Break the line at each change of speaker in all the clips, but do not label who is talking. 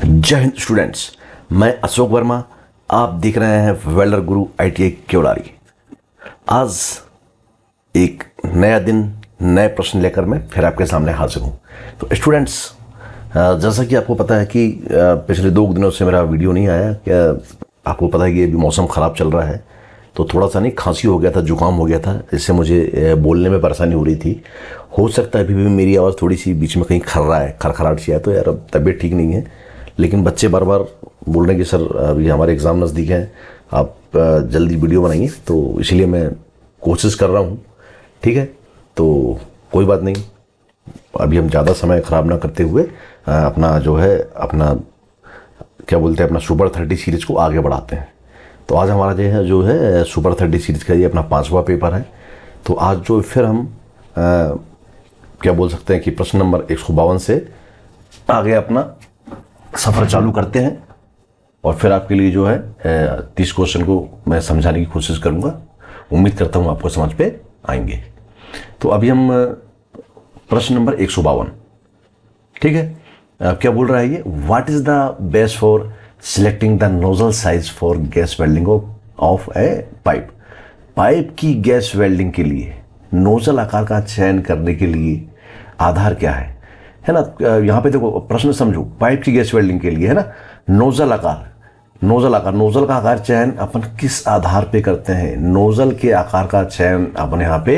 जय हिंद स्टूडेंट्स, मैं अशोक वर्मा। आप देख रहे हैं वेल्डर गुरु ITI केवलारी। आज एक नया दिन, नए प्रश्न लेकर मैं फिर आपके सामने हाजिर हूँ। तो स्टूडेंट्स, जैसा कि आपको पता है कि पिछले 2 दिनों से मेरा वीडियो नहीं आया। क्या आपको पता है कि अभी मौसम ख़राब चल रहा है, तो थोड़ा सा नहीं खांसी हो गया था, जुकाम हो गया था, इससे मुझे बोलने में परेशानी हो रही थी। हो सकता है अभी भी मेरी आवाज़ थोड़ी सी बीच में कहीं खरखराहट सी है, तो यार अब तबीयत ठीक नहीं है। लेकिन बच्चे बार बार बोल रहे हैं कि सर अभी हमारे एग्ज़ाम नज़दीक हैं, आप जल्दी वीडियो बनाइए, तो इसलिए मैं कोशिश कर रहा हूँ। ठीक है, तो कोई बात नहीं, अभी हम ज़्यादा समय ख़राब ना करते हुए अपना जो है अपना क्या बोलते हैं अपना सुपर 30 सीरीज़ को आगे बढ़ाते हैं। तो आज हमारा जो है सुपर 30 सीरीज़ का ये अपना 5वां पेपर है। तो आज जो फिर हम क्या बोल सकते हैं कि प्रश्न नंबर 152 से आगे अपना सफ़र चालू करते हैं, और फिर आपके लिए जो है 30 क्वेश्चन को मैं समझाने की कोशिश करूंगा। उम्मीद करता हूं आपको समझ पे आएंगे। तो अभी हम प्रश्न नंबर 152, ठीक है, क्या बोल रहा है ये? What is the best for selecting the nozzle size for gas welding of A pipe. Pipe की गैस वेल्डिंग के लिए नोजल आकार का चयन करने के लिए आधार क्या है ना? यहाँ पे देखो, प्रश्न समझो। पाइप की गैस वेल्डिंग के लिए है ना, नोजल का आकार चयन अपन किस आधार पे करते हैं? नोजल के आकार का चयन अपन यहाँ पे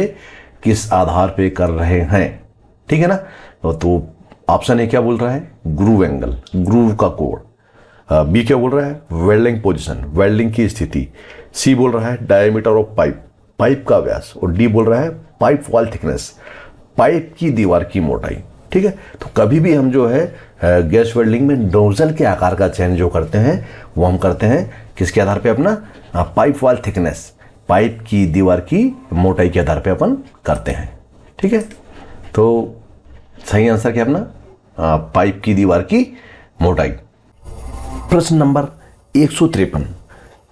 किस आधार पे कर रहे हैं? ठीक है ना। तो ऑप्शन ए क्या बोल रहा है? ग्रूव एंगल, ग्रूव का कोण। बी क्या बोल रहा है? वेल्डिंग पोजिशन, वेल्डिंग की स्थिति। सी बोल रहा है डायमीटर ऑफ पाइप, पाइप का व्यास। और डी बोल रहा है पाइप वॉल थिकनेस, पाइप की दीवार की मोटाई। ठीक है, तो कभी भी हम जो है गैस वेल्डिंग में नोजल के आकार का चयन जो करते हैं वो हम करते हैं किसके आधार पे? अपना पाइप वॉल थिकनेस, पाइप की दीवार की मोटाई के आधार पे अपन करते हैं। ठीक है, तो सही आंसर क्या अपना? पाइप की दीवार की मोटाई। प्रश्न number 153,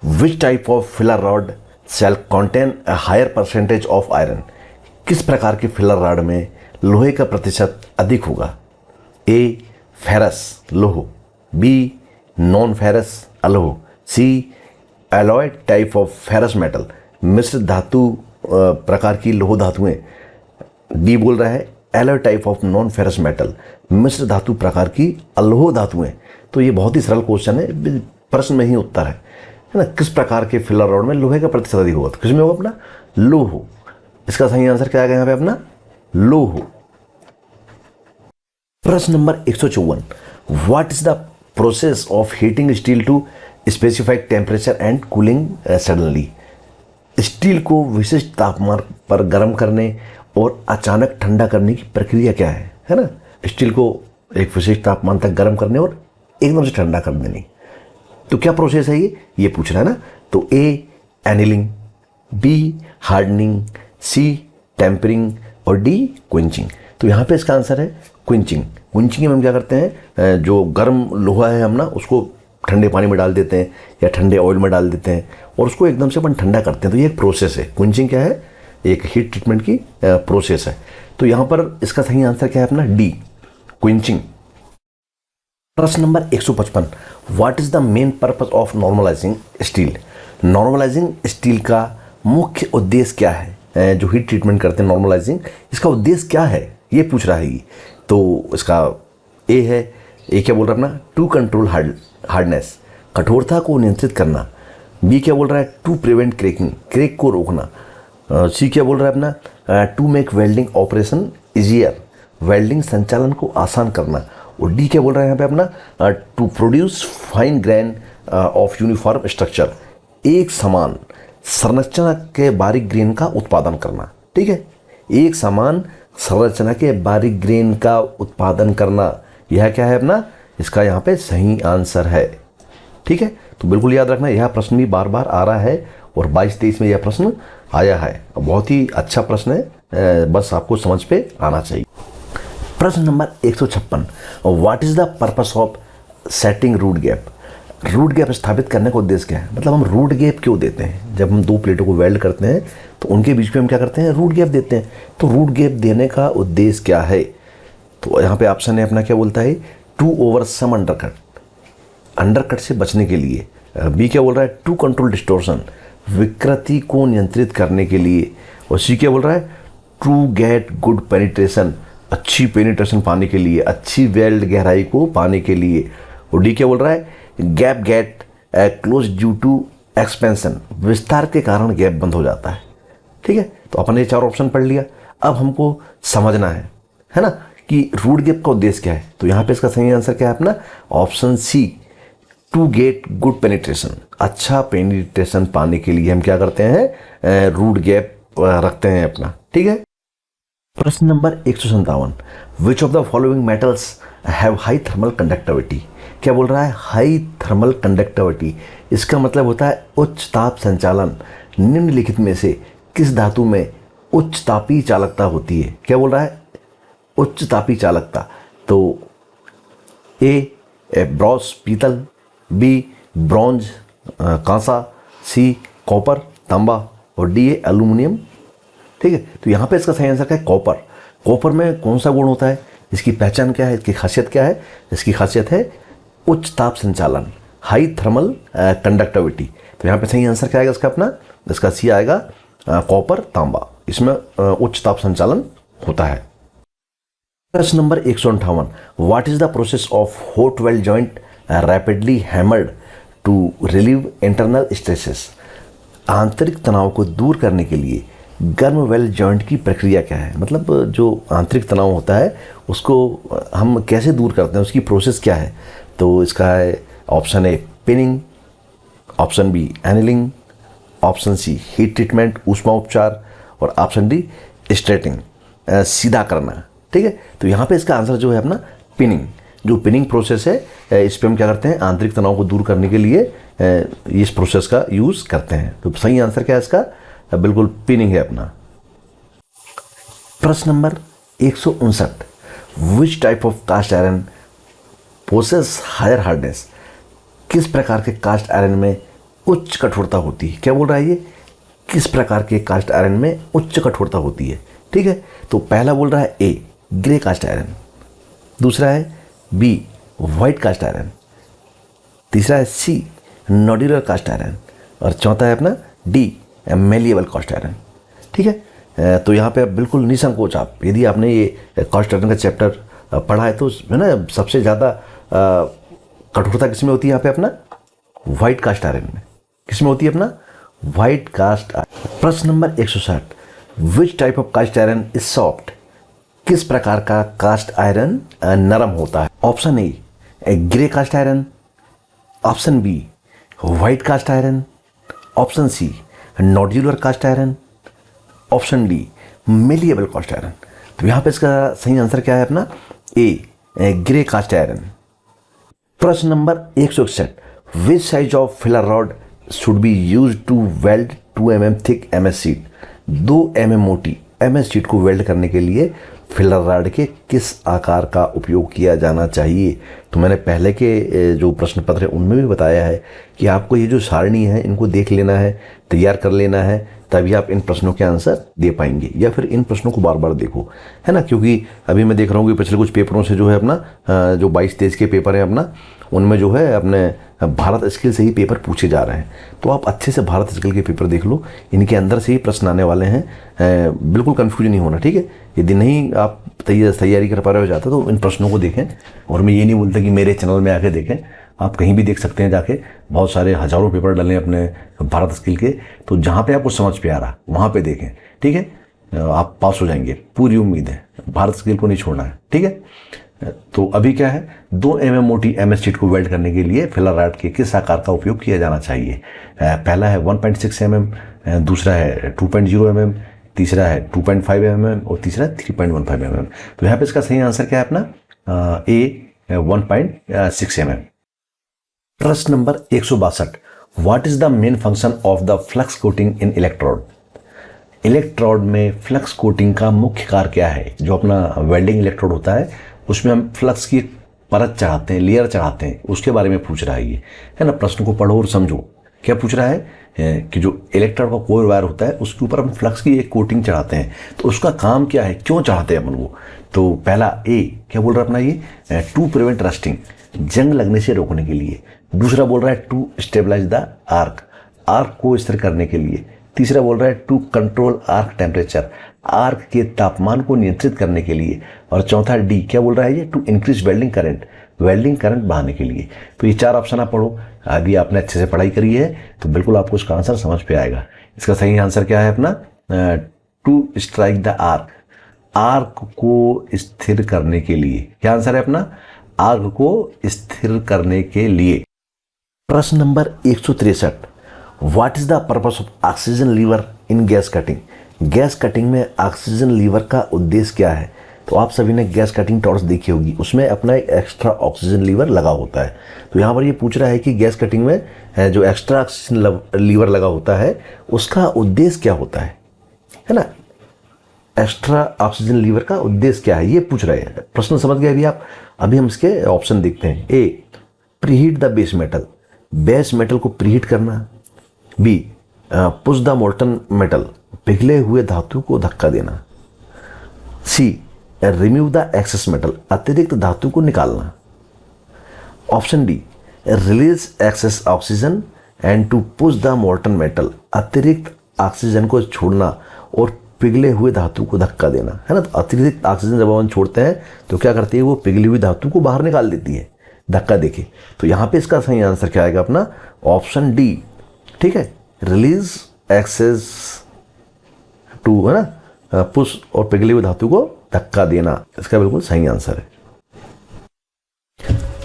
which type of filler rod shall contain a higher percentage of iron. किस प्रकार के फिलर रॉड में लोहे का प्रतिशत अधिक होगा? ए फेरस लोह, बी नॉन फेरस अलोह, C alloy type of ferrous metal, मिश्र धातु प्रकार की लोह धातुएं। डी बोल रहा है alloy type of non ferrous metal, मिश्र धातु प्रकार की अलोह धातुएं। तो ये बहुत ही सरल क्वेश्चन है, प्रश्न में ही उत्तर है ना। किस प्रकार के फिलर रॉड में लोहे का प्रतिशत अधिक होगा? तो किसमें होगा? अपना लोह। इसका सही आंसर क्या आएगा यहाँ पे? अपना लोह। प्रश्न number 154, what is the process of heating steel to specified temperature and cooling suddenly. Steel को विशिष्ट तापमान पर गर्म करने और अचानक ठंडा करने की प्रक्रिया क्या है ना? स्टील को एक विशिष्ट तापमान तक गर्म करने और एकदम से ठंडा कर देने, तो क्या प्रोसेस है ये पूछ रहा है ना। तो ए एनिलिंग, बी हार्डनिंग, सी टेम्परिंग और डी क्विंचिंग। तो यहाँ पे इसका आंसर है क्विंचिंग। क्विंचिंग में हम क्या करते हैं, जो गर्म लोहा है हम ना उसको ठंडे पानी में डाल देते हैं या ठंडे ऑयल में डाल देते हैं और उसको एकदम से अपन ठंडा करते हैं। तो ये एक प्रोसेस है। क्विंचिंग क्या है? एक हीट ट्रीटमेंट की प्रोसेस है। तो यहाँ पर इसका सही आंसर क्या है? अपना डी क्विंचिंग। प्रश्न number 155, what is the main purpose of normalising steel. Normalising steel का मुख्य उद्देश्य क्या है? जो हीट ट्रीटमेंट करते हैं नॉर्मलाइजिंग, इसका उद्देश्य क्या है ये पूछ रहा है। तो इसका ए है, ए क्या बोल रहा है अपना? टू कंट्रोल हार्डनेस, कठोरता को नियंत्रित करना। बी क्या बोल रहा है? टू प्रिवेंट क्रेकिंग, क्रेक को रोकना। सी क्या बोल रहा है अपना? To make welding operation easier, welding संचालन को आसान करना। और डी क्या बोल रहा है यहाँ पे अपना? To produce fine grain of uniform structure, एक समान संरचना के बारीक ग्रेन का उत्पादन करना। ठीक है, एक समान संरचना के बारीक ग्रेन का उत्पादन करना, यह क्या है अपना? इसका यहाँ पे सही आंसर है। ठीक है, तो बिल्कुल याद रखना, यह प्रश्न भी बार बार आ रहा है और 22-23 में यह प्रश्न आया है। बहुत ही अच्छा प्रश्न है, बस आपको समझ पे आना चाहिए। प्रश्न number 156, what is the purpose of setting root gap. Root gap स्थापित करने का उद्देश्य क्या है? मतलब हम रूट गैप क्यों देते हैं? जब हम 2 प्लेटों को वेल्ड करते हैं तो उनके बीच में हम क्या करते हैं? रूट गैप देते हैं। तो रूट गैप देने का उद्देश्य क्या है? तो यहाँ पे ऑप्शन है अपना क्या बोलता है? 2 ओवर सम अंडरकट, अंडरकट से बचने के लिए। बी क्या बोल रहा है, टू कंट्रोल डिस्टोर्शन, विकृति को नियंत्रित करने के लिए। और सी क्या बोल रहा है, टू गेट गुड पेनिट्रेशन, अच्छी पेनिट्रेशन पाने के लिए, अच्छी वेल्ड गहराई को पाने के लिए। और डी क्या बोल रहा है, gap get close due to expansion, विस्तार के कारण गैप बंद हो जाता है। ठीक है, तो अपन ने 4 ऑप्शन पढ़ लिया। अब हमको समझना है ना, कि रूट गैप का उद्देश्य क्या है। तो यहाँ पे इसका सही आंसर क्या है अपना, option C, to get good penetration, अच्छा पेनिट्रेशन पाने के लिए हम क्या करते हैं, रूट गैप रखते हैं अपना। ठीक है, प्रश्न number 157, which of the following metals have high thermal conductivity. क्या बोल रहा है, हाई थर्मल कंडक्टिविटी, इसका मतलब होता है उच्च ताप संचालन। निम्नलिखित में से किस धातु में उच्च तापीय चालकता होती है। क्या बोल रहा है, उच्च तापीय चालकता। तो ए ब्रॉस पीतल, बी ब्रॉन्ज कांसा, सी कॉपर तांबा, और डी है एल्यूमिनियम। ठीक है, तो यहाँ पे इसका सही आंसर क्या है, कॉपर। कॉपर में कौन सा गुण होता है, इसकी पहचान क्या है, इसकी खासियत क्या है। इसकी खासियत है उच्च ताप संचालन, हाई थर्मल कंडक्टिविटी। तो यहाँ पे सही आंसर क्या आएगा इसका अपना, इसका सी आएगा, कॉपर तांबा, इसमें उच्च ताप संचालन होता है। प्रश्न number 158, what is the process of hot weld joint rapidly hammered to relieve internal stresses. आंतरिक तनाव को दूर करने के लिए गर्म वेल्ड जॉइंट की प्रक्रिया क्या है, मतलब जो आंतरिक तनाव होता है उसको हम कैसे दूर करते हैं, उसकी प्रोसेस क्या है। तो इसका है option A peening, option B annealing, option C heat treatment ऊष्मा उपचार, और ऑप्शन डी स्ट्रेटिंग सीधा करना। ठीक है, तो यहाँ पे इसका आंसर जो है अपना पिनिंग। जो पिनिंग प्रोसेस है, इस पर हम क्या करते हैं, आंतरिक तनाव को दूर करने के लिए इस प्रोसेस का यूज़ करते हैं। तो सही आंसर क्या है इसका, बिल्कुल पिनिंग है अपना। प्रश्न number 159, which type of cast iron possess higher hardness. किस प्रकार के कास्ट आयरन में उच्च कठोरता होती है। क्या बोल रहा है ये, किस प्रकार के कास्ट आयरन में उच्च कठोरता होती है। ठीक है, तो पहला बोल रहा है ए ग्रे कास्ट आयरन, दूसरा है बी वाइट कास्ट आयरन, तीसरा है सी नॉड्यूलर कास्ट आयरन, और चौथा है अपना डी मेलिएबल कास्ट आयरन। ठीक है, तो यहाँ पे बिल्कुल निसंकोच आप, यदि आपने ये कास्ट आयरन का चैप्टर पढ़ा है तो है ना, सबसे ज़्यादा कठोरता किसमें होती है यहाँ पे अपना, वाइट कास्ट आयरन में। किसमें होती है अपना, वाइट कास्ट आयरन। प्रश्न number 160, which type of cast iron is soft. किस प्रकार का कास्ट आयरन नरम होता है। Option A grey cast iron, option B white cast iron, option C nodular cast iron, option D malleable cast iron. तो यहाँ पे इसका सही आंसर क्या है अपना, ए ग्रे कास्ट आयरन। प्रश्न number 161, which size of filler rod should be use to weld 2 mm thick MS sheet. 2 mm मोटी MS शीट को वेल्ड करने के लिए फिलर रॉड के किस आकार का उपयोग किया जाना चाहिए। तो मैंने पहले के जो प्रश्न पत्र है उनमें भी बताया है कि आपको ये जो सारणी है इनको देख लेना है, तैयार कर लेना है, तभी आप इन प्रश्नों के आंसर दे पाएंगे, या फिर इन प्रश्नों को बार बार देखो, है ना। क्योंकि अभी मैं देख रहा हूँ कि पिछले कुछ पेपरों से जो है अपना जो 22-23 के पेपर हैं अपना, उनमें जो है अपने भारत स्किल से ही पेपर पूछे जा रहे हैं। तो आप अच्छे से भारत स्किल के पेपर देख लो, इनके अंदर से ही प्रश्न आने वाले हैं, बिल्कुल कन्फ्यूजन नहीं होना। ठीक है, यदि नहीं आप तैयारी कर पा रहे हो जाते तो इन प्रश्नों को देखें। और मैं ये नहीं बोलता कि मेरे चैनल में आके देखें, आप कहीं भी देख सकते हैं जाके, बहुत सारे हज़ारों पेपर डले अपने भारत स्किल के, तो जहाँ पे आपको समझ पे आ रहा वहाँ पे देखें। ठीक है, आप पास हो जाएंगे, पूरी उम्मीद है, भारत स्किल को नहीं छोड़ना है। ठीक है, तो अभी क्या है, 2 mm मोटी MS शीट को वेल्ड करने के लिए फिलर रॉड के किस आकार का उपयोग किया जाना चाहिए। पहला है 1.6 mm, दूसरा है 2.0 mm, तीसरा है 2.5 mm और तीसरा 3.15 mm। तो यहाँ पे इसका सही आंसर क्या है अपना, ए 1.6 mm। प्रश्न number 162, what is the main function of the flux coating in electrode. Electrode में फ्लक्स कोटिंग का मुख्य कार्य क्या है। जो अपना वेल्डिंग इलेक्ट्रोड होता है उसमें हम फ्लक्स की परत चढ़ाते हैं, लेयर चढ़ाते हैं, उसके बारे में पूछ रहा है ये, है ना। प्रश्न को पढ़ो और समझो क्या पूछ रहा है कि जो इलेक्ट्रोड का कोर वायर होता है उसके ऊपर हम फ्लक्स की एक कोटिंग चढ़ाते हैं, तो उसका काम क्या है, क्यों चढ़ाते हैं अपन वो। तो पहला ए क्या बोल रहा है अपना ये, टू प्रिवेंट रस्टिंग, जंग लगने से रोकने के लिए। दूसरा बोल रहा है to stabilize the arc, arc को स्थिर करने के लिए। तीसरा बोल रहा है to control arc temperature, arc के तापमान को नियंत्रित करने के लिए। और चौथा डी क्या बोल रहा है ये, to increase welding current, welding current बढ़ाने के लिए। तो ये 4 ऑप्शन आप पढ़ो। अभी आपने अच्छे से पढ़ाई करी है तो बिल्कुल आपको इसका आंसर समझ पे आएगा। इसका सही आंसर क्या है अपना, to strike the arc, arc को स्थिर करने के लिए। क्या आंसर है अपना, आर्क को स्थिर करने के लिए। प्रश्न number 163, what is the purpose of oxygen lever in gas cutting. Gas cutting में ऑक्सीजन लीवर का उद्देश्य क्या है। तो आप सभी ने गैस कटिंग टॉर्च देखी होगी, उसमें अपना एक एक्स्ट्रा ऑक्सीजन लीवर लगा होता है। तो यहाँ पर ये पूछ रहा है कि गैस कटिंग में जो एक्स्ट्रा ऑक्सीजन लीवर लगा होता है उसका उद्देश्य क्या होता है ना। एक्स्ट्रा ऑक्सीजन लीवर का उद्देश्य क्या है ये पूछ रहे हैं। प्रश्न समझ गए अभी आप। अभी हम इसके ऑप्शन देखते हैं। A, preheat the base metal, base metal को प्रीहीट करना। B, push the molten metal, पिघले हुए धातु को धक्का देना। C, remove the excess metal, अतिरिक्त धातु को निकालना। Option D, release excess oxygen and to push the molten metal, अतिरिक्त ऑक्सीजन को छोड़ना और पिघले हुए धातु को धक्का देना, है ना। तो अतिरिक्त ऑक्सीजन जब हम छोड़ते हैं तो क्या करती है, वो पिघली हुई धातु को बाहर निकाल देती है धक्का देके। तो यहाँ पे इसका सही आंसर क्या आएगा अपना, ऑप्शन डी, ठीक है, रिलीज एक्सेस टू, है ना, पुश और पिघली हुई धातु को धक्का देना, इसका बिल्कुल सही आंसर है।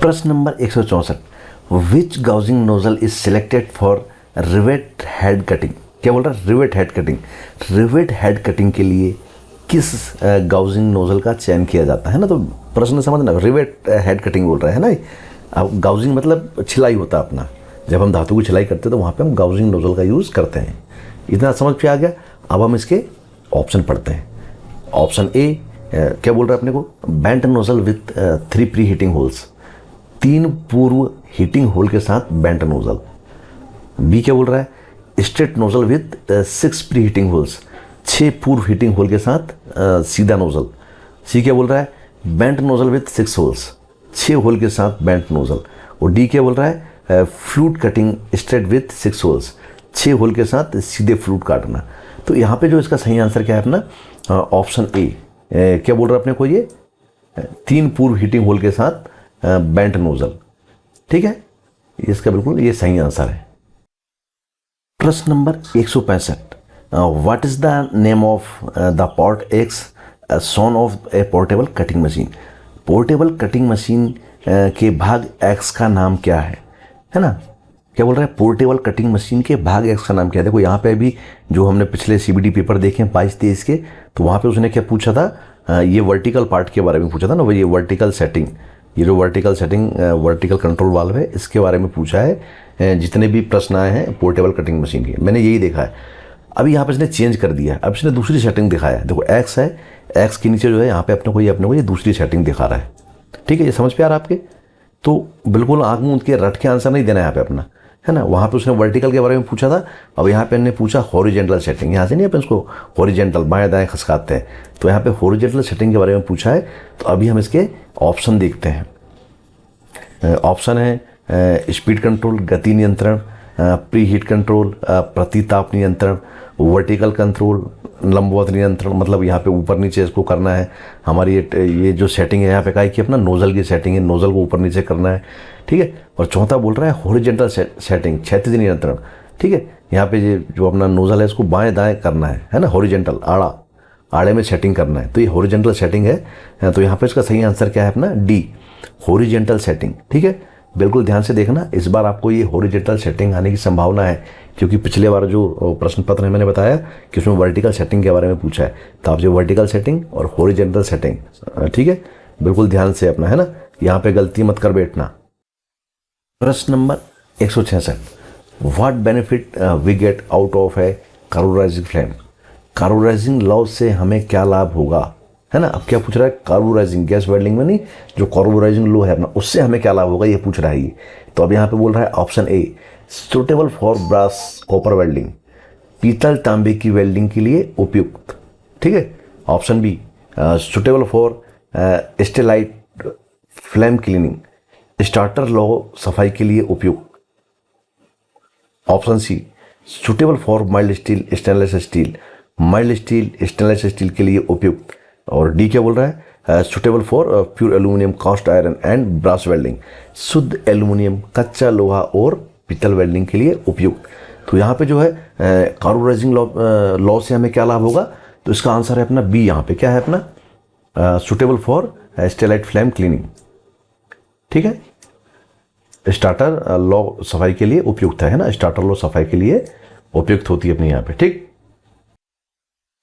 प्रश्न number 164, which gauging nozzle is selected for rivet head cutting. क्या बोल रहा है, rivet head cutting. Rivet head cutting के लिए किस गाउजिंग नोजल का चयन किया जाता है ना। तो प्रश्न समझना, रिवेट हेड कटिंग बोल रहे हैं ना। अब गाउजिंग मतलब छिलाई होता है अपना, जब हम धातु की छिलाई करते हैं तो वहाँ पे हम गाउजिंग नोजल का यूज़ करते हैं। इतना समझ पे आ गया। अब हम इसके ऑप्शन पढ़ते हैं। ऑप्शन ए क्या बोल रहा है अपने को, bent nozzle with 3 pre heating holes, 3 पूर्व हीटिंग होल के साथ बेंट नोजल। बी क्या बोल रहा है, straight nozzle with 6 pre heating holes, 6 पूर्व हीटिंग होल के साथ सीधा नोजल। सी क्या बोल रहा है, bent nozzle with 6 holes, 6 hole के साथ बेंट नोजल। और डी क्या बोल रहा है, flute cutting straight with 6 holes, 6 hole के साथ सीधे फ्लूट काटना। तो यहाँ पे जो इसका सही आंसर क्या है अपना, ऑप्शन ए क्या बोल रहा है अपने को, ये 3 पूर्व हीटिंग होल के साथ बेंट नोजल, ठीक है, इसका बिल्कुल ये सही आंसर है। प्रश्न number 165, what is the name of the part X shown of a portable cutting machine. Portable cutting machine के भाग एक्स का नाम क्या है ना। क्या बोल रहा है, पोर्टेबल कटिंग मशीन के भाग एक्स का नाम क्या है। देखो यहाँ पे अभी जो हमने पिछले सीबीडी पेपर देखे 22-23 के, तो वहाँ पे उसने क्या पूछा था, ये वर्टिकल पार्ट के बारे में पूछा था ना, वो ये वर्टिकल सेटिंग, ये जो vertical setting vertical control valve है इसके बारे में पूछा है। जितने भी प्रश्न आए हैं पोर्टेबल कटिंग मशीन के, मैंने यही देखा है। अभी यहाँ पे इसने चेंज कर दिया, अब इसने दूसरी सेटिंग दिखाया है। देखो एक्स है, एक्स के नीचे जो है यहाँ पे अपने को ये दूसरी सेटिंग दिखा रहा है, ठीक है, ये समझ पे आ रहा है आपके। तो बिल्कुल आँख मूंद के रट के आंसर नहीं देना है यहाँ पे अपना, है ना। वहाँ पे उसने वर्टिकल के बारे में पूछा था, अब यहाँ पे हमने पूछा हॉरिजेंटल सेटिंग। यहाँ से नहीं अपन इसको हॉरिजेंटल बाएं दाएं खसकाते हैं, तो यहाँ पे हॉरिजेंटल सेटिंग के बारे में पूछा है। तो अभी हम इसके ऑप्शन देखते हैं। ऑप्शन है स्पीड कंट्रोल, गति नियंत्रण, प्री हीट कंट्रोल, प्रतिताप नियंत्रण, वर्टिकल कंट्रोल, लंबवत नियंत्रण, मतलब यहाँ पे ऊपर नीचे इसको करना है। हमारी ये जो सेटिंग है यहाँ पे क्या है कि अपना नोजल की सेटिंग है, नोजल को ऊपर नीचे करना है, ठीक है। और चौथा बोल रहा है हॉरिजेंटल सेटिंग, क्षैतिज नियंत्रण, ठीक है। यहाँ पे ये जो अपना नोजल है इसको बाएं दाएं करना है ना, हॉरिजेंटल आड़े में सेटिंग करना है, तो ये हॉरिजेंटल सेटिंग है। तो यहाँ पे इसका सही आंसर क्या है अपना, डी, हॉरिजेंटल सेटिंग, ठीक है। बिल्कुल ध्यान से देखना, इस बार आपको ये हॉरिजेंटल सेटिंग आने की संभावना है, क्योंकि पिछले बार जो प्रश्न पत्र में मैंने बताया कि उसमें वर्टिकल सेटिंग के बारे में पूछा है। तो आप जो वर्टिकल सेटिंग और हॉरिजेंटल सेटिंग, ठीक है, बिल्कुल ध्यान से अपना, है ना, यहाँ पे गलती मत कर बैठना। प्रश्न number 166, what benefit we get out of a carburizing flame. Carburizing लॉ से हमें क्या लाभ होगा, है ना। अब क्या पूछ रहा है, कार्बोराइजिंग, गैस वेल्डिंग में नहीं, जो कार्बोराइजिंग लो है अपना, उससे हमें क्या लाभ होगा ये पूछ रहा है ये। तो अब यहाँ पे बोल रहा है option A, suitable for brass copper welding, पीतल तांबे की वेल्डिंग के लिए उपयुक्त, ठीक है। Option B, suitable for stellite flame cleaning, स्टार्टर लॉ सफाई के लिए उपयुक्त। Option C suitable for mild steel stainless steel, mild steel stainless steel के लिए उपयुक्त। और डी क्या बोल रहा है, suitable for pure aluminium cast iron and brass welding, शुद्ध एल्यूमिनियम कच्चा लोहा और पीतल वेल्डिंग के लिए उपयुक्त। तो यहाँ पे जो है कार्बोराइजिंग लॉ से हमें क्या लाभ होगा, तो इसका आंसर है अपना बी। यहाँ पे क्या है अपना suitable for stellite flame cleaning. ठीक है, स्टार्टर लॉ सफाई के लिए उपयुक्त है ना, स्टार्टर लॉ सफाई के लिए उपयुक्त होती है अपने यहाँ पे। ठीक,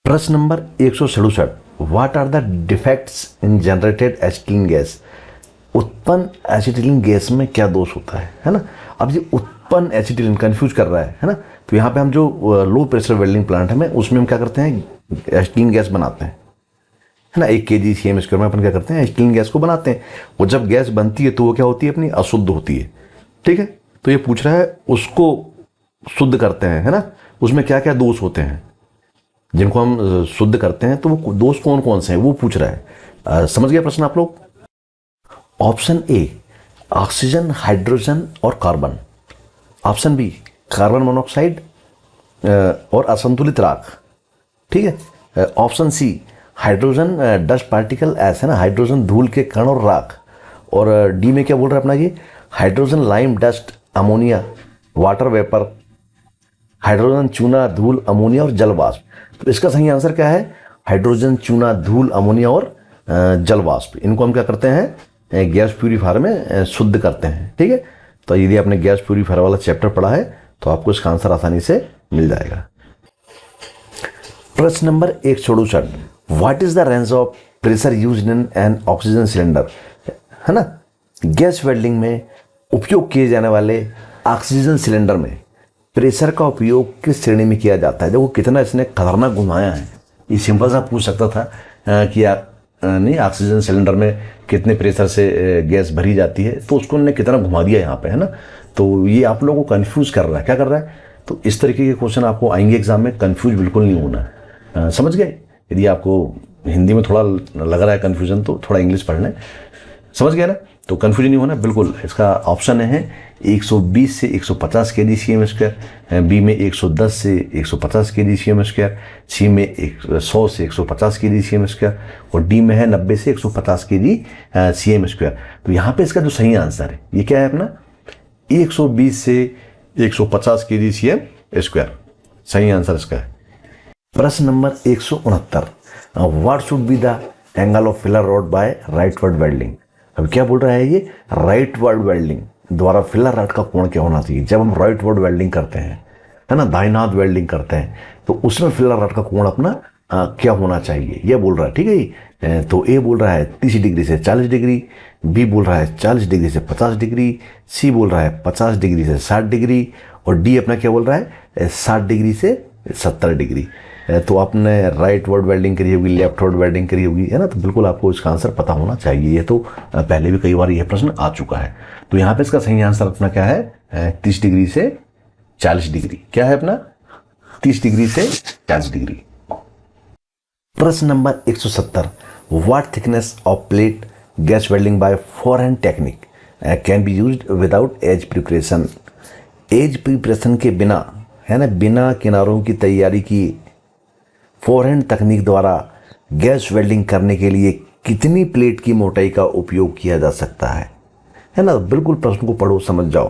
प्रश्न number 167, what are the defects in generated acetylene gas. उत्पन्न एसिटिलीन गैस में क्या दोष होता है ना। अब ये उत्पन्न एसिटिलीन कंफ्यूज कर रहा है ना। तो यहाँ पे हम जो लो प्रेशर वेल्डिंग प्लांट है उसमें हम क्या करते हैं, एसिटिलीन गैस बनाते हैं है ना। 1 kg CM² में अपन क्या करते हैं, एसिटिलीन गैस को बनाते हैं। और जब गैस बनती है तो वो क्या होती है, अपनी अशुद्ध होती है। ठीक है, तो ये पूछ रहा है उसको शुद्ध करते हैं है ना, उसमें क्या क्या दोष होते हैं जिनको हम शुद्ध करते हैं, तो वो दोष कौन कौन से हैं वो पूछ रहा है। समझ गया प्रश्न आप लोग। ऑप्शन ए ऑक्सीजन, हाइड्रोजन और carbon. Option B carbon monoxide और असंतुलित राख। ठीक है, option C hydrogen dust particle ऐसे ना, हाइड्रोजन धूल के कण और राख। और डी में क्या बोल रहा है अपना ये, hydrogen lime dust ammonia water vapour, hydrogen चूना धूल अमोनिया और जल वाष्प। तो इसका सही आंसर क्या है, हाइड्रोजन चूना धूल अमोनिया और जल वाष्प। इनको हम क्या करते हैं, गैस प्यूरीफायर में शुद्ध करते हैं। ठीक है, तो यदि आपने गैस प्यूरीफायर वाला चैप्टर पढ़ा है तो आपको इसका आंसर आसानी से मिल जाएगा। प्रश्न number 167, what is the range of pressure used in an oxygen cylinder है ना। गैस वेल्डिंग में उपयोग किए जाने वाले ऑक्सीजन सिलेंडर में प्रेशर का उपयोग किस श्रेणी में किया जाता है। देखो कितना इसने खतरनाक घुमाया है। ये सिंपल सा पूछ सकता था कि नहीं ऑक्सीजन सिलेंडर में कितने प्रेशर से गैस भरी जाती है, तो उसको उन्होंने कितना घुमा दिया यहाँ पे है ना। तो ये आप लोगों को कंफ्यूज कर रहा है, क्या कर रहा है। तो इस तरीके के क्वेश्चन आपको आएंगे एग्जाम में, कंफ्यूज बिल्कुल नहीं होना है। समझ गए। यदि आपको हिंदी में थोड़ा लग रहा है कन्फ्यूजन तो थोड़ा इंग्लिश पढ़ लें। समझ गया ना, तो कन्फ्यूजन नहीं होना बिल्कुल। इसका ऑप्शन है 120 से 150 kg CM², बी में 110 से 150 kg CM², सी में 100 से 150 kg CM² और डी में है 90 से 150 kg CM²। तो यहाँ पे इसका जो सही आंसर है ये क्या है अपना, 120 से 150 kg CM²। सही आंसर इसका है। प्रश्न number 169, what should be the angle of filler rod by rightward welding. अब क्या बोल रहा है ये, राइटवर्ड वेल्डिंग द्वारा फिलर रॉड का कोण क्या होना चाहिए। जब हम राइटवर्ड वेल्डिंग करते हैं है ना, दाहिना हाथ वेल्डिंग करते हैं, तो उसमें फिलर रॉड का कोण अपना क्या होना चाहिए ये बोल रहा है। ठीक है जी, तो ए बोल रहा है 30 डिग्री से 40 डिग्री, बी बोल रहा है 40 डिग्री से 50 डिग्री, सी बोल रहा है 50 डिग्री से 60 डिग्री और डी अपना क्या बोल रहा है 60 डिग्री से 70 डिग्री। तो आपने राइट वर्ड वेल्डिंग करी होगी, लेफ्ट वर्ड वेल्डिंग करी होगी है ना, तो बिल्कुल आपको इसका आंसर पता होना चाहिए। ये तो पहले भी कई बार यह प्रश्न आ चुका है। तो यहाँ पे इसका सही आंसर अपना क्या है 30 डिग्री से 40 डिग्री। क्या है अपना 30 डिग्री से 40 डिग्री। प्रश्न number 170, what thickness of plate gas welding by forehand technique can be used without edge preparation. Edge preparation के बिना है ना, बिना किनारों की तैयारी की फोरहैंड तकनीक द्वारा गैस वेल्डिंग करने के लिए कितनी प्लेट की मोटाई का उपयोग किया जा सकता है ना। बिल्कुल प्रश्न को पढ़ो, समझ जाओ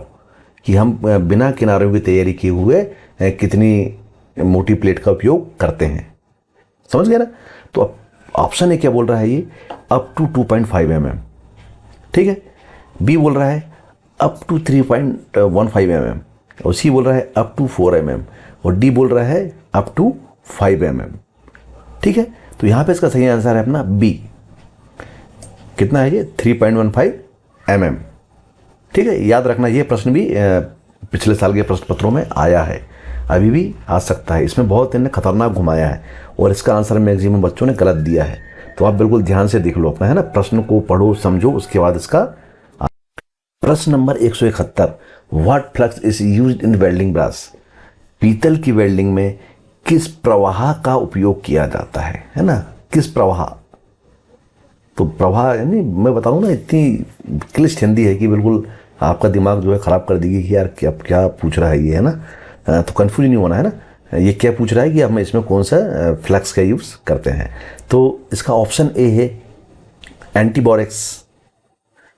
कि हम बिना किनारों की तैयारी किए हुए कितनी मोटी प्लेट का उपयोग करते हैं। समझ गया ना। तो ऑप्शन ए क्या बोल रहा है ये, अप टू 2.5 mm। ठीक है, बी बोल रहा है अप टू 3.15 mm और सी बोल रहा है अप टू 4 mm और डी बोल रहा है अप टू 5 mm। ठीक है, तो यहां पे इसका सही आंसर है अपना बी। कितना है ये 3.15 mm। ठीक है, याद रखना ये प्रश्न भी पिछले साल के प्रश्न पत्रों में आया है, अभी भी आ सकता है। इसमें बहुत इन्हें खतरनाक घुमाया है और इसका आंसर मैक्सिमम बच्चों ने गलत दिया है। तो आप बिल्कुल ध्यान से देख लो अपना है ना, प्रश्न को पढ़ो समझो, उसके बाद इसका। प्रश्न number 171, what flux is used in welding brass. पीतल की वेल्डिंग में किस प्रवाह का उपयोग किया जाता है ना, किस प्रवाह। तो प्रभा यानी मैं बता रहा हूँ ना, इतनी क्लिष्ट हिंदी है कि बिल्कुल आपका दिमाग जो है ख़राब कर देगी कि यार क्या क्या पूछ रहा है ये, है ना। तो कंफ्यूज नहीं होना है ना, ये क्या पूछ रहा है कि हम इसमें कौन सा फ्लक्स का यूज़ करते हैं। तो इसका ऑप्शन ए है एंटीबोरेक्स,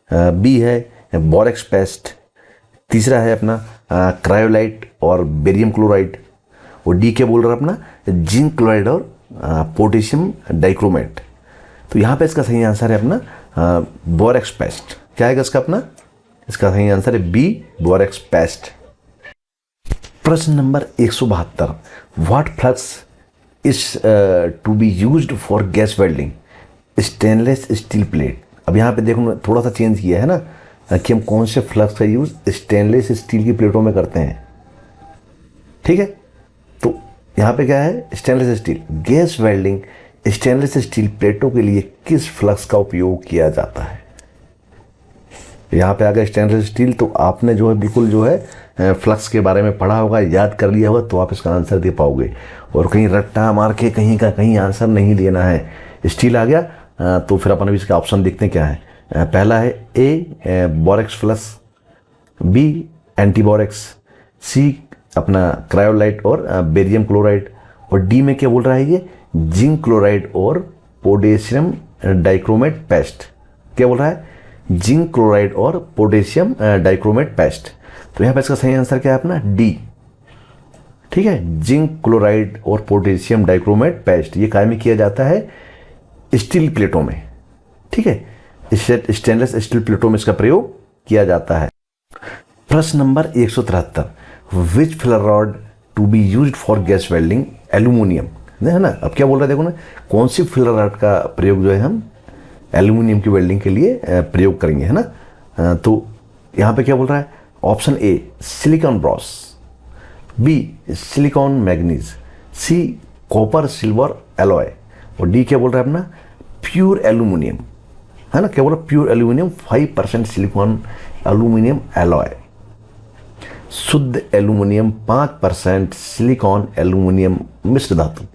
बी है बोरेक्स पेस्ट, तीसरा है अपना क्रायोलाइट और बेरियम क्लोराइड, और डी क्या बोल रहा है अपना जिंक क्लोराइड और पोटेशियम डाइक्रोमेट। तो यहाँ पे इसका सही आंसर है अपना बोरेक्स पेस्ट। क्या है इसका अपना, इसका सही आंसर है बी बोरेक्स पेस्ट। प्रश्न number 172, what flux is to be used for gas welding stainless steel plate. अब यहाँ पे देखो थोड़ा सा चेंज किया है ना कि हम कौन से फ्लक्स का यूज स्टेनलेस स्टील की प्लेटों में करते हैं, ठीक है। तो यहाँ पे क्या है stainless steel, gas welding stainless steel प्लेटों के लिए किस फ्लक्स का उपयोग किया जाता है। यहाँ पे आ गया स्टेनलेस स्टील, तो आपने जो है बिल्कुल जो है फ्लक्स के बारे में पढ़ा होगा, याद कर लिया होगा, तो आप इसका आंसर दे पाओगे। और कहीं रट्टा मार के कहीं का कहीं आंसर नहीं देना है। स्टील आ गया तो फिर अपन अभी इसका ऑप्शन देखते हैं क्या है। पहला है ए बोरेक्स फ्लक्स, बी एंटीबोरेक्स, सी अपना क्रायोलाइट और बेरियम क्लोराइड, और डी में क्या बोल रहा है ये जिंक क्लोराइड और पोटेशियम डाइक्रोमेट पेस्ट। क्या बोल रहा है जिंक क्लोराइड और पोटेशियम डाइक्रोमेट पेस्ट। तो यहाँ पे इसका सही आंसर क्या है अपना डी, ठीक है। जिंक क्लोराइड और पोटेशियम डाइक्रोमेट पेस्ट ये काय में किया जाता है स्टील प्लेटों में, ठीक है। स्टेनलेस स्टील प्लेटों में इसका प्रयोग किया जाता है। प्रश्न number 173, which filler rod to be used for gas welding aluminium, है ना। अब क्या बोल रहा है देखो ना, कौन सी फिलर रॉड का प्रयोग जो है हम एल्यूमिनियम की वेल्डिंग के लिए प्रयोग करेंगे, है ना। तो यहाँ पे क्या बोल रहा है option A silicon brass, B silicon manganese, C copper silver alloy, और डी क्या बोल रहा है अपना प्योर एल्यूमिनियम, है ना। क्या बोल रहा है pure aluminium 5% silicon aluminium alloy, शुद्ध एल्यूमिनियम 5% सिलिकॉन एल्यूमिनियम मिश्र धातु,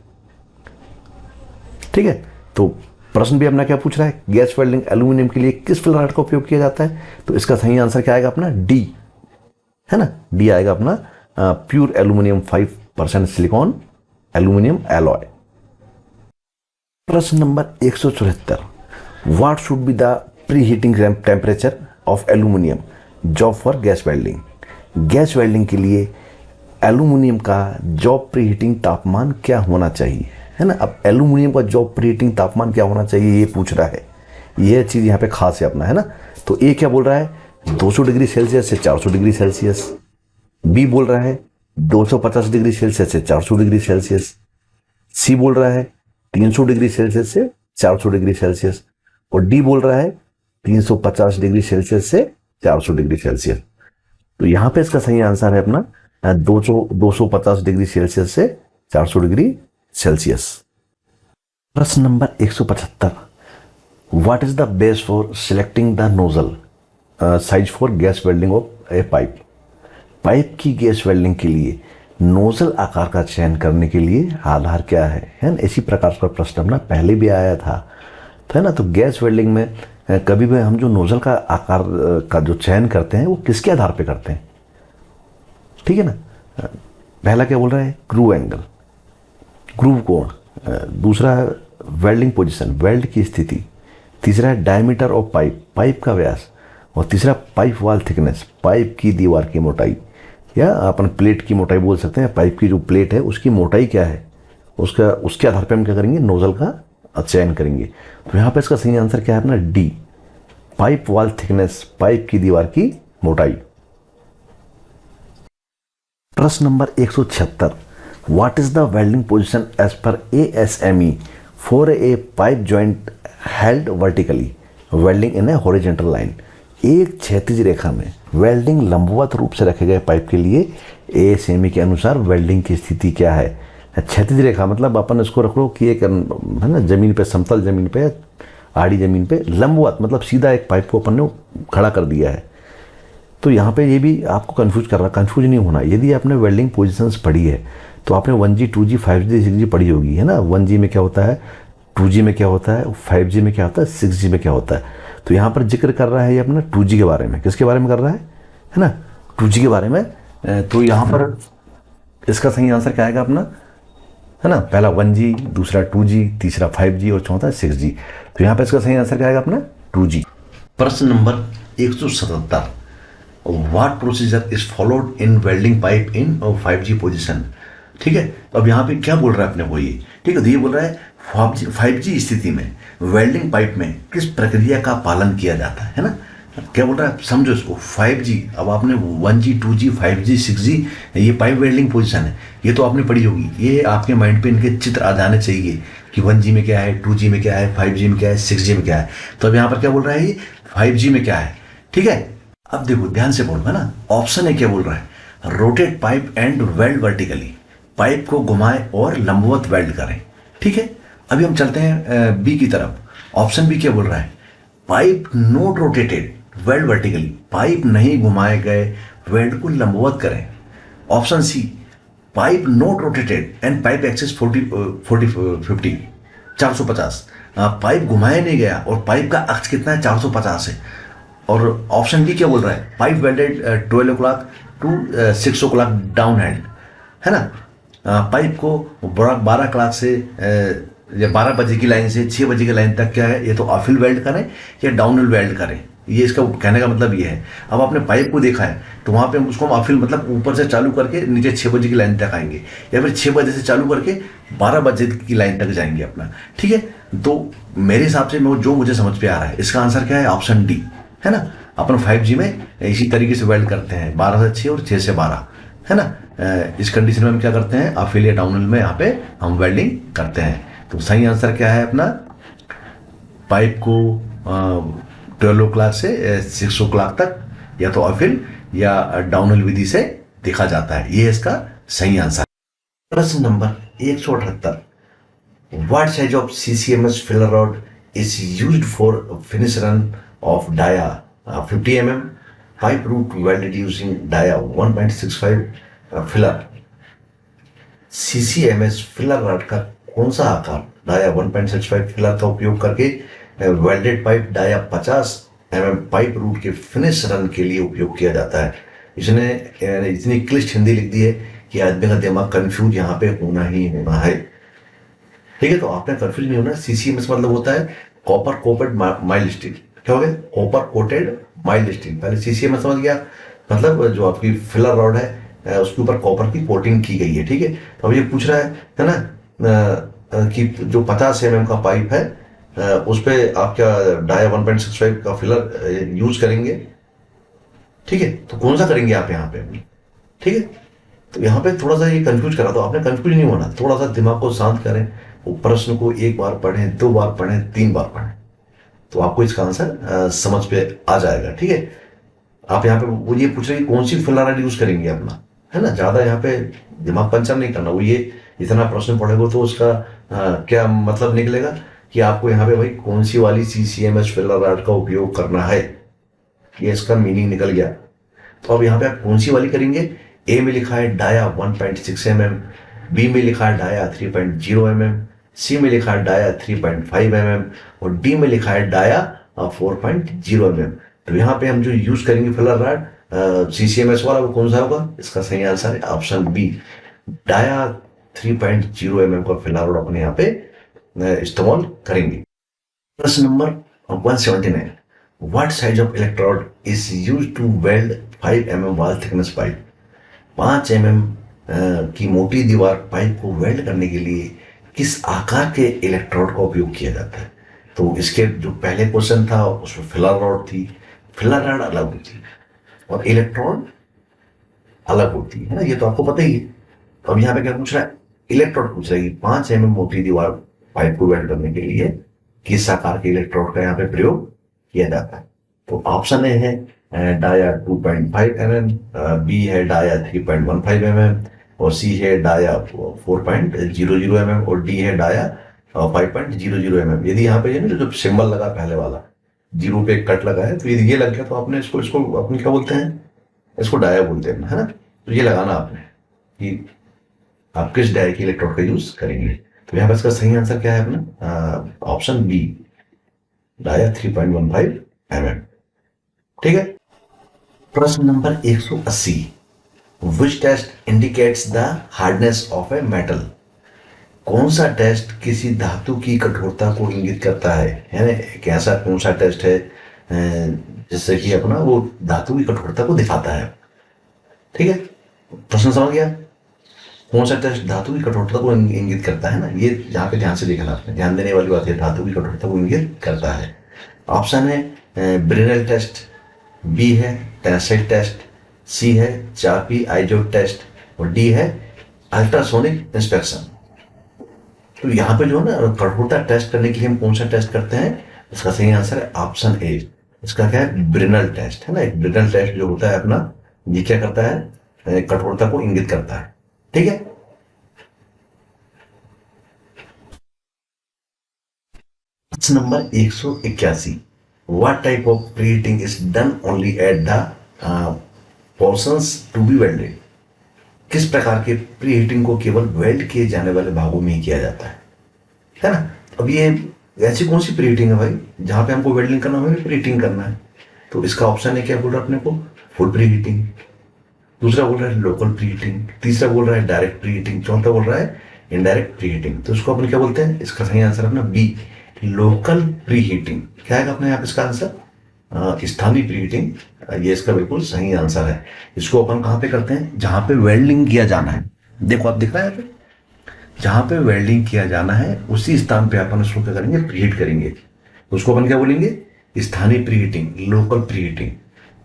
ठीक है। तो प्रश्न भी अपना क्या पूछ रहा है गैस वेल्डिंग एल्यूमिनियम के लिए किस फिलर रॉड का उपयोग किया जाता है। तो इसका सही आंसर क्या आएगा अपना डी, है ना। डी आएगा अपना pure aluminium 5% silicon aluminium alloy. प्रश्न number 174, what should be the preheating temperature of aluminium job for gas welding. Gas welding के लिए एल्यूमिनियम का जॉब प्री हीटिंग तापमान क्या होना चाहिए, है ना। अब एल्यूमिनियम का जॉब प्री हीटिंग तापमान क्या होना चाहिए ये पूछ रहा है, यह चीज़ यहाँ पे खास है अपना, है ना। तो ए क्या बोल रहा है 200 डिग्री सेल्सियस से 400 डिग्री सेल्सियस, बी बोल रहा है 250 डिग्री सेल्सियस से 400 डिग्री सेल्सियस, सी बोल रहा है 300 डिग्री सेल्सियस से 400 डिग्री सेल्सियस, और डी बोल रहा है 350 डिग्री सेल्सियस से 400 डिग्री सेल्सियस। तो यहाँ पे इसका सही आंसर है अपना 250 डिग्री सेल्सियस से 400 डिग्री सेल्सियस। प्रश्न number 175, what is the base for selecting the nozzle size for gas welding of A pipe. Pipe की गैस वेल्डिंग के लिए नोजल आकार का चयन करने के लिए आधार क्या है ना। इसी प्रकार का प्रश्न अपना पहले भी आया था, तो है ना। तो गैस वेल्डिंग में कभी भी हम जो नोजल का आकार का जो चयन करते हैं वो किसके आधार पे करते हैं, ठीक है ना। पहला क्या बोल रहा है ग्रूव एंगल, ग्रूव कोण, दूसरा है वेल्डिंग पोजीशन, वेल्ड की स्थिति, तीसरा है डायमीटर ऑफ पाइप, पाइप का व्यास, और तीसरा पाइप वॉल थिकनेस, पाइप की दीवार की मोटाई, या अपन प्लेट की मोटाई बोल सकते हैं। पाइप की जो प्लेट है उसकी मोटाई क्या है, उसके आधार पर हम क्या करेंगे नोजल का चयन करेंगे। तो यहाँ पे इसका सही आंसर क्या है अपना D, pipe wall thickness, pipe की दीवार की मोटाई। प्रश्न number 176, what is the welding position as per ASME for a pipe joint held vertically welding in a horizontal line. एक क्षैतिज रेखा में वेल्डिंग लंबवत रूप से रखे गए पाइप के लिए ASME के अनुसार वेल्डिंग की स्थिति क्या है। क्षैतिज रेखा मतलब अपन इसको रख लो कि एक है ना जमीन पे, समतल जमीन पे, आड़ी जमीन पे, लंबवत मतलब सीधा एक पाइप को अपन ने खड़ा कर दिया है। तो यहाँ पे ये भी आपको कंफ्यूज नहीं होना। यदि आपने वेल्डिंग पोजीशंस पढ़ी है तो आपने 1G 2G 5G 6G पढ़ी होगी, है ना। 1G में क्या होता है 2G में क्या होता है, 5G में क्या होता है, 6G में क्या होता है। तो यहाँ पर जिक्र कर रहा है ये अपना 2G के बारे में। किसके बारे में कर रहा है ना, 2G के बारे में। तो यहाँ पर इसका सही आंसर क्या आएगा अपना, है ना, पहला 1G, दूसरा 2G, तीसरा 5G और चौथा 6G। तो यहाँ पर इसका सही आंसर क्या आएगा अपना 2G। प्रश्न number 177, what procedure is followed in welding pipe in 5G position. ठीक है, तो अब यहाँ पे क्या बोल रहा है अपने को ये, ठीक है, तो ये बोल रहा है 5G स्थिति में वेल्डिंग पाइप में किस प्रक्रिया का पालन किया जाता है ना। क्या बोल रहा है समझो इसको, 5G, अब आपने 1G 2G 5G 6G ये पाइप वेल्डिंग पोजीशन है, ये तो आपने पढ़ी होगी, ये आपके माइंड पे इनके चित्र आ जाने चाहिए कि 1G में क्या है, 2G में क्या है, 5G में क्या है, 6G में क्या है। तो अब यहाँ पर क्या बोल रहा है ये 5G में क्या है, ठीक है। अब देखो ध्यान से बोलो, है ना, ऑप्शन है क्या बोल रहा है, rotate pipe and weld vertically, pipe को घुमाएं और लंबवत वेल्ड करें। ठीक है, अभी हम चलते हैं बी की तरफ। ऑप्शन बी क्या बोल रहा है, pipe not rotated weld vertically, pipe नहीं घुमाए गए वेल्ड को लंबवत करें। Option C, pipe not rotated and pipe axis 450, pipe घुमाया नहीं गया और पाइप का अक्ष कितना है 450 है। और ऑप्शन डी क्या बोल रहा है, pipe welded 12 o'clock to 6 o'clock down hand, है ना, पाइप को 12 o'clock से या 12 बजे की लाइन से 6 बजे की लाइन तक क्या है, ये तो अफिल वेल्ड करें या डाउनहिल वेल्ड करें, ये इसका कहने का मतलब ये है। अब आपने पाइप को देखा है तो वहाँ पे उसको हम अफिल मतलब ऊपर से चालू करके नीचे 6 बजे की लाइन तक आएंगे, या फिर 6 बजे से चालू करके 12 बजे की लाइन तक जाएंगे अपना। ठीक है, तो मेरे हिसाब से जो मुझे समझ पे आ रहा है इसका आंसर क्या है, ऑप्शन डी, है ना। अपन 5G में इसी तरीके से वेल्ड करते हैं 12 से 6 और 6 से 12, है ना। इस कंडीशन में हम क्या करते हैं, अफिल या डाउनहिल में यहाँ पे हम वेल्डिंग करते हैं। तो सही आंसर क्या है अपना, पाइप को 12 o'clock से 6 o'clock तक या तो अफिल या डाउनहिल विधि से देखा जाता है, ये इसका सही आंसर। प्रश्न number 178, what size of CCMS filler rod is used for finish run of dia 50 mm pipe root welded using dia 1.65 filler. CCMS filler rod का कौन सा आकार डाया 1.65 फिलर का उपयोग करके welded pipe dia 50 mm pipe root के finish run के लिए उपयोग किया जाता है। इसने इतनी क्लिष्ट हिंदी लिख दी है कि आदमी का दिमाग कंफ्यूज यहाँ पे होना ही होना है। ठीक है, तो आपने कंफ्यूज नहीं होना। CCMS मतलब होता है कॉपर कोटेड माइल्ड स्टील। क्या हो गया, कॉपर कोटेड माइल्ड स्टील। पहले CCMS समझ गया, मतलब जो आपकी फिलर रॉड है उसके ऊपर कॉपर की कोटिंग की गई है। ठीक है, तो अब ये पूछ रहा है ना कि जो 50 mm का पाइप है उस पर आप क्या डाया 1.65 का फिलर यूज करेंगे। ठीक है, तो कौन सा करेंगे आप यहाँ पे, ठीक है। तो यहाँ पे थोड़ा सा ये कंफ्यूज करा, तो आपने कंफ्यूज नहीं होना, थोड़ा सा दिमाग को शांत करें, वो प्रश्न को एक बार पढ़ें, 2 बार पढ़ें, 3 बार पढ़ें, तो आपको इसका आंसर समझ पे आ जाएगा। ठीक है, आप यहाँ पे वो ये पूछ रहे हैं कौन सी फिलर रॉड यूज करेंगे अपना, है ना, ज्यादा यहाँ पे दिमाग पंचर नहीं करना। वो ये इतना प्रश्न पढ़ेगा तो उसका क्या मतलब निकलेगा कि आपको यहाँ पे भाई कौन सी वाली CCMS फिलर रॉड का उपयोग करना है, ये इसका मीनिंग निकल गया। तो अब यहाँ पे आप कौन सी वाली करेंगे, ए में लिखा है डाया 1.6 mm, बी में लिखा है डाया 3.0 mm, सी में लिखा है डाया 3.5 mm और डी में लिखा है डाया 4.0 mm। तो यहाँ पे हम जो यूज करेंगे फिलर रॉड CCMS वाला वो कौन सा होगा, इसका सही आंसर है ऑप्शन बी, डाया 3.0 mm का फिलर रॉड अपने यहाँ पे इस्तेमाल करेंगे। प्रश्न नंबर 179, what size of electrode is use to weld 5 mm wall thickness pipe. 5 mm की मोटी दीवार पाइप को वेल्ड करने के लिए किस आकार के इलेक्ट्रोड का उपयोग किया जाता है। तो इसके जो पहले क्वेश्चन था उसमें फिलर रॉड थी, फिलर रॉड अलग होती है और इलेक्ट्रोड अलग होती है ना, ये तो आपको पता ही है। तो अब यहाँ पे क्या पूछ रहा है, इलेक्ट्रोड पूछ रहा है कि 5 mm मोटी दीवार पाइप को वेल्ड करने के लिए किस आकार के इलेक्ट्रोड का यहाँ पे प्रयोग किया जाता है। तो ऑप्शन ए है डाया 2.5 mm, बी है डाया 3.15 mm और सी है डाया 4.00 mm और डी है डाया 5.00 mm। यदि यहाँ पे जो सिंबल लगा पहले वाला जीरो पे कट लगा है तो यदि ये लग गया तो आपने इसको इसको अपने क्या बोलते हैं, इसको डाया बोलते हैं, है ना। तो ये लगाना आपने कि आप किस डाया के इलेक्ट्रोड का यूज करेंगे। तो यहाँ पर इसका सही आंसर क्या है अपना? Option B, dia 3.15 mm। ठीक है। प्रश्न नंबर 180, which test indicates the hardness of a metal? कौन सा टेस्ट किसी धातु की कठोरता को इंगित करता है? यानी एक ऐसा कौन सा टेस्ट है जिससे कि अपना वो धातु की कठोरता को दिखाता है? ठीक है, प्रश्न समझ गया? कौन सा टेस्ट धातु की कठोरता को इंगित करता है ना, ये यहाँ पे ध्यान से देखना, आपने ध्यान देने वाली बात है, धातु की कठोरता को इंगित करता है। ऑप्शन है ब्रेनेल टेस्ट, बी है टेंसाइल टेस्ट, सी है चापी आइजोड टेस्ट, और डी है अल्ट्रासोनिक इंस्पेक्शन। तो यहाँ पे जो है ना कठोरता टेस्ट करने के लिए हम कौन सा टेस्ट करते हैं? इसका सही आंसर है ऑप्शन ए, इसका क्या है? ब्रेनल टेस्ट है ना। एक ब्रेनल टेस्ट जो होता है अपना, ये क्या करता है? कठोरता को इंगित करता है। ठीक है। प्रश्न नंबर 181, what type of preheating is done only at the portions to be welded? किस प्रकार के प्रीहीटिंग को केवल वेल्ड किए जाने वाले भागों में ही किया जाता है ना? अब ये ऐसी कौन सी प्रीहीटिंग है भाई जहां पे हमको वेल्डिंग करना हो, प्रीहीटिंग करना है? तो इसका ऑप्शन है क्या बोल रहा है अपने को? फुल प्रीहीटिंग, दूसरा बोल रहा है लोकल प्रीहीटिंग, तीसरा बोल रहा है डायरेक्ट प्रीहीटिंग, चौथा बोल रहा है इनडायरेक्ट प्रीहीटिंग। तो इसको अपन क्या बोलते हैं? इसका सही आंसर अपना बी, लोकल प्रीहीटिंग। क्या है अपने यहाँ पे इसका आंसर? स्थानीय प्रीहीटिंग, ये इसका बिल्कुल सही आंसर है। इसको अपन कहाँ पे करते हैं? जहां पे वेल्डिंग किया जाना है। देखो आप दिख रहा है यहाँ पे, जहां पे वेल्डिंग किया जाना है उसी स्थान पे अपन उसको क्या करेंगे? प्रीहीट करेंगे। उसको अपन क्या बोलेंगे? स्थानीय प्रीहीटिंग, लोकल प्रीहीटिंग।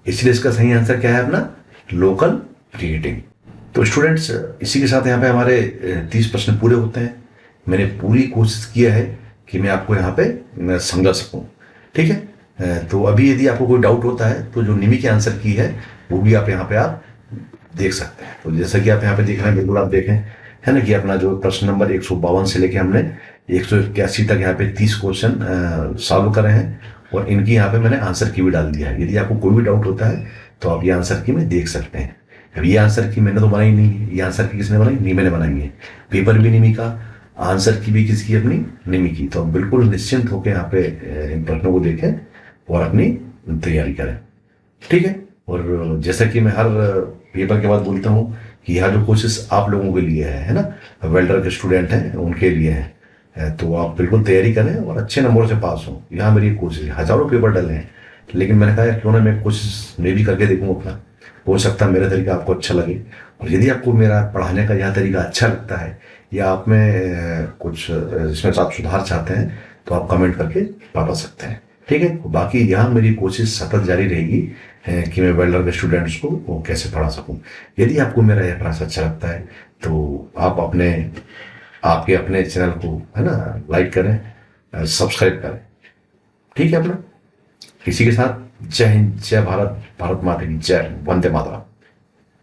इसलिए इसका सही आंसर क्या है अपना? Local preheating. तो स्टूडेंट्स, इसी के साथ यहाँ पे हमारे 30 प्रश्न पूरे होते हैं। मैंने पूरी कोशिश किया है कि मैं आपको यहाँ पे समझा सकूं। ठीक है। तो अभी यदि आपको कोई डाउट होता है तो जो निमी के आंसर की है वो भी आप यहाँ पे आप देख सकते हैं। तो जैसा कि आप यहाँ पे देख रहे हैं, बिल्कुल आप देखें, है ना, कि अपना जो प्रश्न नंबर 152 से लेके हमने 181 तक यहाँ पे 30 क्वेश्चन सॉल्व करे हैं, और इनकी यहाँ पे मैंने आंसर की भी डाल दिया है। यदि आपको कोई भी डाउट होता है तो आप ये आंसर की में देख सकते हैं। अब ये आंसर की मैंने तो बनाई नहीं है, ये आंसर की किसने बनाई? निमी ने बनाई है। पेपर भी निमी का, आंसर की भी किसकी? अपनी निमी की। तो आप बिल्कुल निश्चिंत होकर यहाँ पे इन प्रश्नों को देखें और अपनी तैयारी करें। ठीक है। और जैसा कि मैं हर पेपर के बाद बोलता हूँ कि यह जो कोशिश आप लोगों के लिए है ना, वेल्डर के स्टूडेंट हैं उनके लिए है, तो आप बिल्कुल तैयारी करें और अच्छे नंबरों से पास हो। यहाँ मेरी कोशिश है। हजारों पेपर डले हैं, लेकिन मैंने कहा यार क्यों ना मैं कोशिश मैं भी करके देखूँ अपना। हो सकता है मेरा तरीका आपको अच्छा लगे, और यदि आपको मेरा पढ़ाने का यह तरीका अच्छा लगता है या आप में कुछ इसमें आप सुधार चाहते हैं तो आप कमेंट करके बता सकते हैं। ठीक है। बाकी यहाँ मेरी कोशिश सतत जारी रहेगी कि मैं वेल्डर के स्टूडेंट्स को वो कैसे पढ़ा सकूं। यदि आपको मेरा यह प्रयास अच्छा लगता है तो आप आपके अपने चैनल को, है ना, लाइक करें, सब्सक्राइब करें। ठीक है अपना। इसी के साथ जय हिंद, जय भारत, भारत माता की जय, वंदे मातरम।